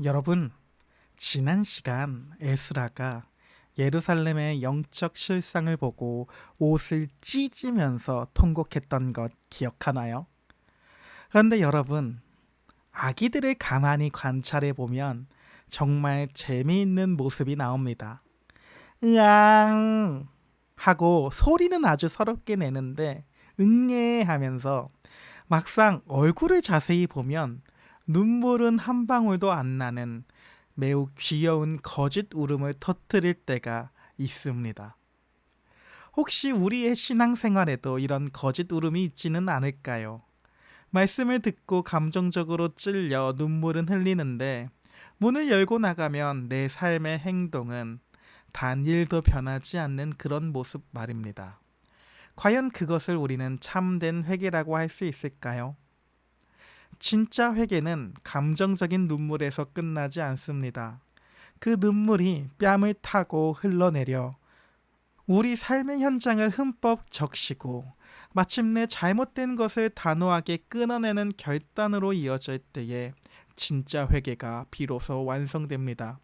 여러분, 지난 시간 에스라가 예루살렘의 영적 실상을 보고 옷을 찢으면서 통곡했던 것 기억하나요? 그런데 여러분, 아기들을 가만히 관찰해 보면 정말 재미있는 모습이 나옵니다. 으앙! 하고 소리는 아주 서럽게 내는데 응애 하면서 막상 얼굴을 자세히 보면 눈물은 한 방울도 안 나는 매우 귀여운 거짓 울음을 터뜨릴 때가 있습니다. 혹시 우리의 신앙생활에도 이런 거짓 울음이 있지는 않을까요? 말씀을 듣고 감정적으로 찔려 눈물은 흘리는데 문을 열고 나가면 내 삶의 행동은 단 1도 변하지 않는 그런 모습 말입니다. 과연 그것을 우리는 참된 회개라고 할 수 있을까요? 진짜 회개는 감정적인 눈물에서 끝나지 않습니다. 그 눈물이 뺨을 타고 흘러내려 우리 삶의 현장을 흠뻑 적시고 마침내 잘못된 것을 단호하게 끊어내는 결단으로 이어질 때에 진짜 회개가 비로소 완성됩니다.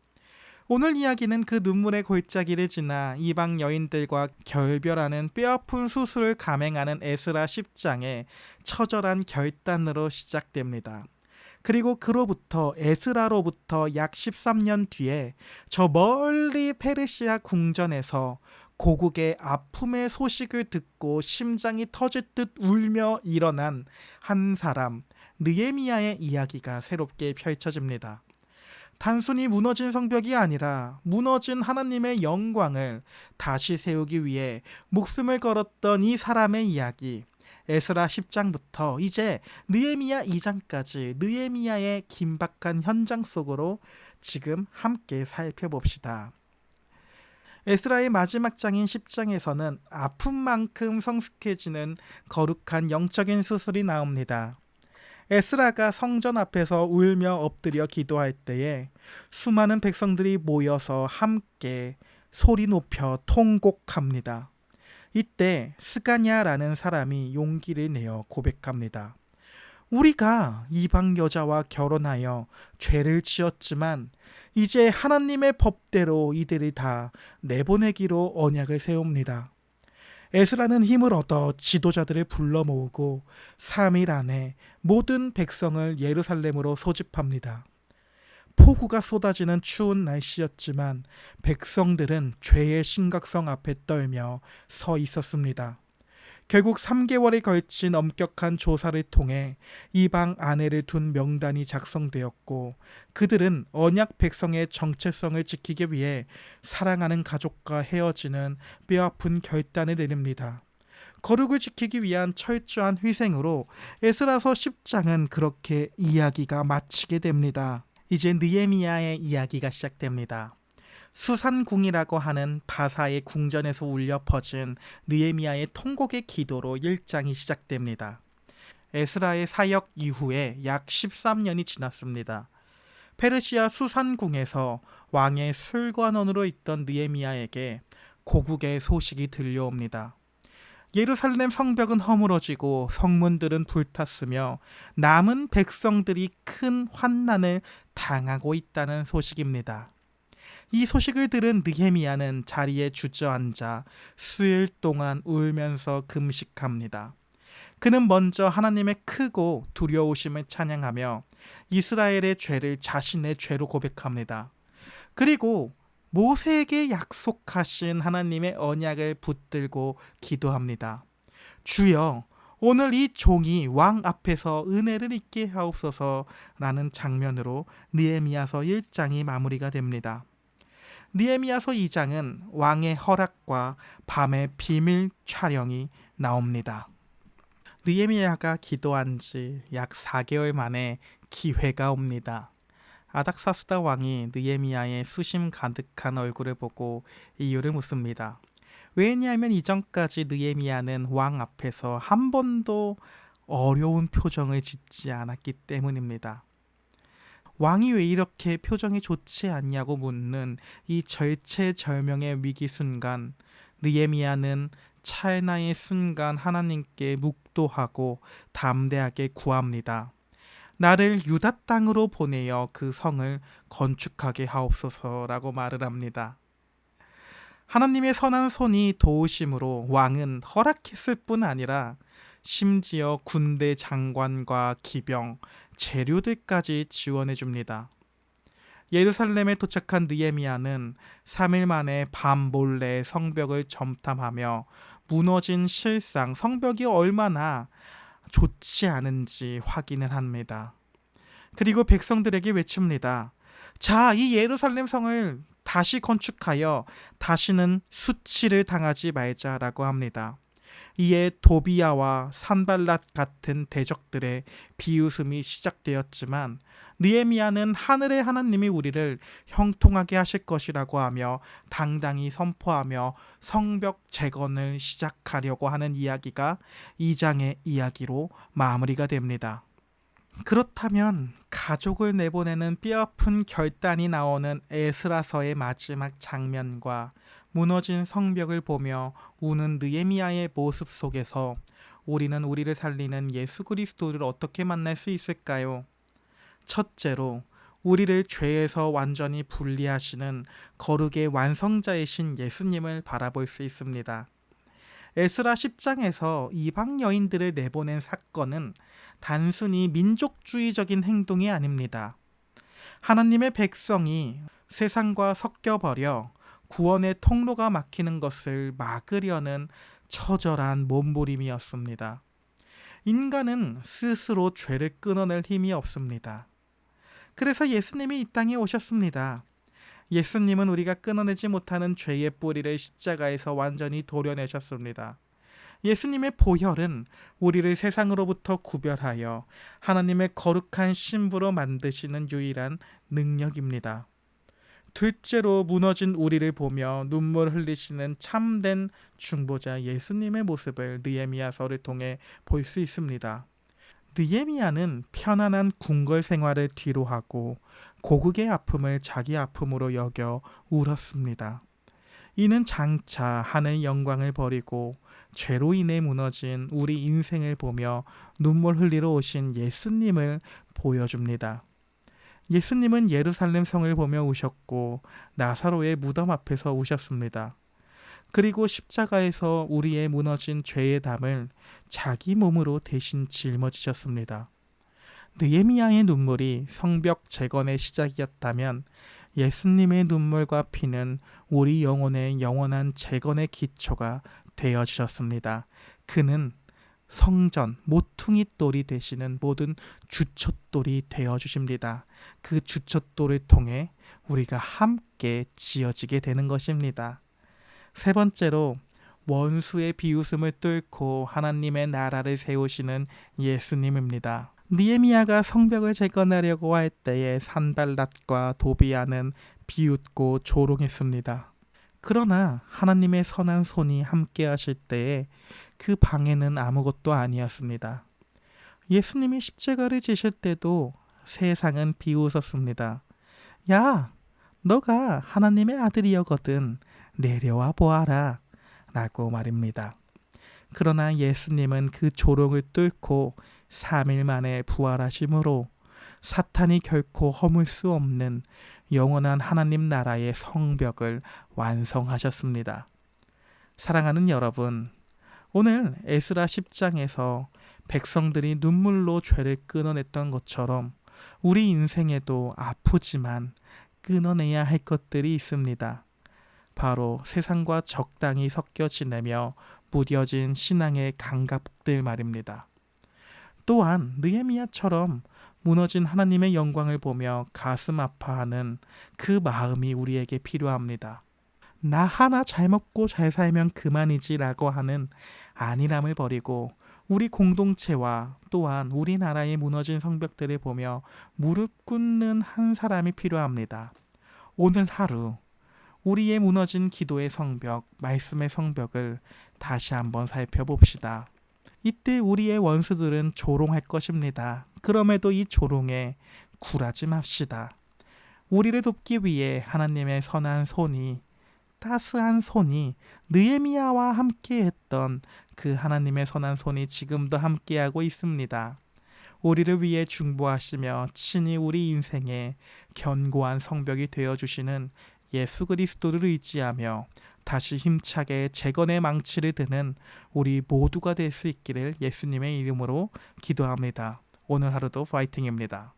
오늘 이야기는 그 눈물의 골짜기를 지나 이방 여인들과 결별하는 뼈아픈 수술을 감행하는 에스라 10장의 처절한 결단으로 시작됩니다. 그리고 그로부터 에스라로부터 약 13년 뒤에 저 멀리 페르시아 궁전에서 고국의 아픔의 소식을 듣고 심장이 터질 듯 울며 일어난 한 사람 느헤미야의 이야기가 새롭게 펼쳐집니다. 단순히 무너진 성벽이 아니라 무너진 하나님의 영광을 다시 세우기 위해 목숨을 걸었던 이 사람의 이야기, 에스라 10장부터 이제 느헤미야 2장까지 느헤미야의 긴박한 현장 속으로 지금 함께 살펴봅시다. 에스라의 마지막 장인 10장에서는 아픔만큼 성숙해지는 거룩한 영적인 수술이 나옵니다. 에스라가 성전 앞에서 울며 엎드려 기도할 때에 수많은 백성들이 모여서 함께 소리 높여 통곡합니다. 이때 스가냐라는 사람이 용기를 내어 고백합니다. 우리가 이방 여자와 결혼하여 죄를 지었지만 이제 하나님의 법대로 이들을 다 내보내기로 언약을 세웁니다. 에스라는 힘을 얻어 지도자들을 불러 모으고 3일 안에 모든 백성을 예루살렘으로 소집합니다. 폭우가 쏟아지는 추운 날씨였지만 백성들은 죄의 심각성 앞에 떨며 서 있었습니다. 결국 3개월에 걸친 엄격한 조사를 통해 이방 아내를 둔 명단이 작성되었고 그들은 언약 백성의 정체성을 지키기 위해 사랑하는 가족과 헤어지는 뼈아픈 결단을 내립니다. 거룩을 지키기 위한 철저한 희생으로 에스라서 10장은 그렇게 이야기가 마치게 됩니다. 이제 느헤미야의 이야기가 시작됩니다. 수산궁이라고 하는 바사의 궁전에서 울려 퍼진 느헤미야의 통곡의 기도로 1장이 시작됩니다. 에스라의 사역 이후에 약 13년이 지났습니다. 페르시아 수산궁에서 왕의 술관원으로 있던 느헤미야에게 고국의 소식이 들려옵니다. 예루살렘 성벽은 허물어지고 성문들은 불탔으며 남은 백성들이 큰 환난을 당하고 있다는 소식입니다. 이 소식을 들은 느헤미야는 자리에 주저앉아 수일 동안 울면서 금식합니다. 그는 먼저 하나님의 크고 두려우심을 찬양하며 이스라엘의 죄를 자신의 죄로 고백합니다. 그리고 모세에게 약속하신 하나님의 언약을 붙들고 기도합니다. 주여, 오늘 이 종이 왕 앞에서 은혜를 잊게 하옵소서라는 장면으로 느헤미야서 1장이 마무리가 됩니다. 느헤미야서 2장은 왕의 허락과 밤의 비밀 촬영이 나옵니다. 느헤미야가 기도한 지 약 4개월 만에 기회가 옵니다. 아닥사스다 왕이 느헤미야의 수심 가득한 얼굴을 보고 이유를 묻습니다. 왜냐하면 이전까지 느헤미야는 왕 앞에서 한 번도 어려운 표정을 짓지 않았기 때문입니다. 왕이 왜 이렇게 표정이 좋지 않냐고 묻는 이 절체절명의 위기 순간, 느헤미야는 찰나의 순간 하나님께 묵도하고 담대하게 구합니다. 나를 유다 땅으로 보내어 그 성을 건축하게 하옵소서라고 말을 합니다. 하나님의 선한 손이 도우심으로 왕은 허락했을 뿐 아니라 심지어 군대 장관과 기병, 재료들까지 지원해 줍니다. 예루살렘에 도착한 느헤미야는 3일 만에 밤 몰래 성벽을 점탐하며 무너진 실상, 성벽이 얼마나 좋지 않은지 확인을 합니다. 그리고 백성들에게 외칩니다. 자, 이 예루살렘 성을 다시 건축하여 다시는 수치를 당하지 말자라고 합니다. 이에 도비야와 산발랏 같은 대적들의 비웃음이 시작되었지만 느헤미야는 하늘의 하나님이 우리를 형통하게 하실 것이라고 하며 당당히 선포하며 성벽 재건을 시작하려고 하는 이야기가 2장의 이야기로 마무리가 됩니다. 그렇다면 가족을 내보내는 뼈아픈 결단이 나오는 에스라서의 마지막 장면과 무너진 성벽을 보며 우는 느헤미야의 모습 속에서 우리는 우리를 살리는 예수 그리스도를 어떻게 만날 수 있을까요? 첫째로 우리를 죄에서 완전히 분리하시는 거룩의 완성자이신 예수님을 바라볼 수 있습니다. 에스라 10장에서 이방 여인들을 내보낸 사건은 단순히 민족주의적인 행동이 아닙니다. 하나님의 백성이 세상과 섞여버려 구원의 통로가 막히는 것을 막으려는 처절한 몸부림이었습니다. 인간은 스스로 죄를 끊어낼 힘이 없습니다. 그래서 예수님이 이 땅에 오셨습니다. 예수님은 우리가 끊어내지 못하는 죄의 뿌리를 십자가에서 완전히 도려내셨습니다. 예수님의 보혈은 우리를 세상으로부터 구별하여 하나님의 거룩한 신부로 만드시는 유일한 능력입니다. 둘째로 무너진 우리를 보며 눈물 흘리시는 참된 중보자 예수님의 모습을 느헤미야서를 통해 볼 수 있습니다. 느헤미야는 편안한 궁궐 생활을 뒤로하고 고국의 아픔을 자기 아픔으로 여겨 울었습니다. 이는 장차 하늘 영광을 버리고 죄로 인해 무너진 우리 인생을 보며 눈물 흘리러 오신 예수님을 보여줍니다. 예수님은 예루살렘 성을 보며 우셨고 나사로의 무덤 앞에서 우셨습니다. 그리고 십자가에서 우리의 무너진 죄의 담을 자기 몸으로 대신 짊어지셨습니다. 느헤미야의 눈물이 성벽 재건의 시작이었다면 예수님의 눈물과 피는 우리 영혼의 영원한 재건의 기초가 되어주셨습니다. 그는 성전, 모퉁이 돌이 되시는 모든 주춧돌이 되어주십니다. 그 주춧돌을 통해 우리가 함께 지어지게 되는 것입니다. 세 번째로 원수의 비웃음을 뚫고 하나님의 나라를 세우시는 예수님입니다. 느헤미야가 성벽을 재건하려고 할 때에 산발랏과 도비야는 비웃고 조롱했습니다. 그러나 하나님의 선한 손이 함께 하실 때에 그 방해는 아무것도 아니었습니다. 예수님이 십자가를 지실 때도 세상은 비웃었습니다. 야, 너가 하나님의 아들이여거든 내려와 보아라 라고 말입니다. 그러나 예수님은 그 조롱을 뚫고 3일 만에 부활하심으로 사탄이 결코 허물 수 없는 영원한 하나님 나라의 성벽을 완성하셨습니다. 사랑하는 여러분, 오늘 에스라 10장에서 백성들이 눈물로 죄를 끊어냈던 것처럼 우리 인생에도 아프지만 끊어내야 할 것들이 있습니다. 바로 세상과 적당히 섞여 지내며 무뎌진 신앙의 감각들 말입니다. 또한 느헤미야처럼 무너진 하나님의 영광을 보며 가슴 아파하는 그 마음이 우리에게 필요합니다. 나 하나 잘 먹고 잘 살면 그만이지 라고 하는 안일함을 버리고 우리 공동체와 또한 우리나라의 무너진 성벽들을 보며 무릎 꿇는 한 사람이 필요합니다. 오늘 하루 우리의 무너진 기도의 성벽, 말씀의 성벽을 다시 한번 살펴봅시다. 이때 우리의 원수들은 조롱할 것입니다. 그럼에도 이 조롱에 굴하지 맙시다. 우리를 돕기 위해 하나님의 선한 손이, 따스한 손이 느헤미야와 함께했던 그 하나님의 선한 손이 지금도 함께하고 있습니다. 우리를 위해 중보하시며 친히 우리 인생에 견고한 성벽이 되어주시는 예수 그리스도를 의지하며 다시 힘차게 재건의 망치를 드는 우리 모두가 될 수 있기를 예수님의 이름으로 기도합니다. 오늘 하루도 파이팅입니다.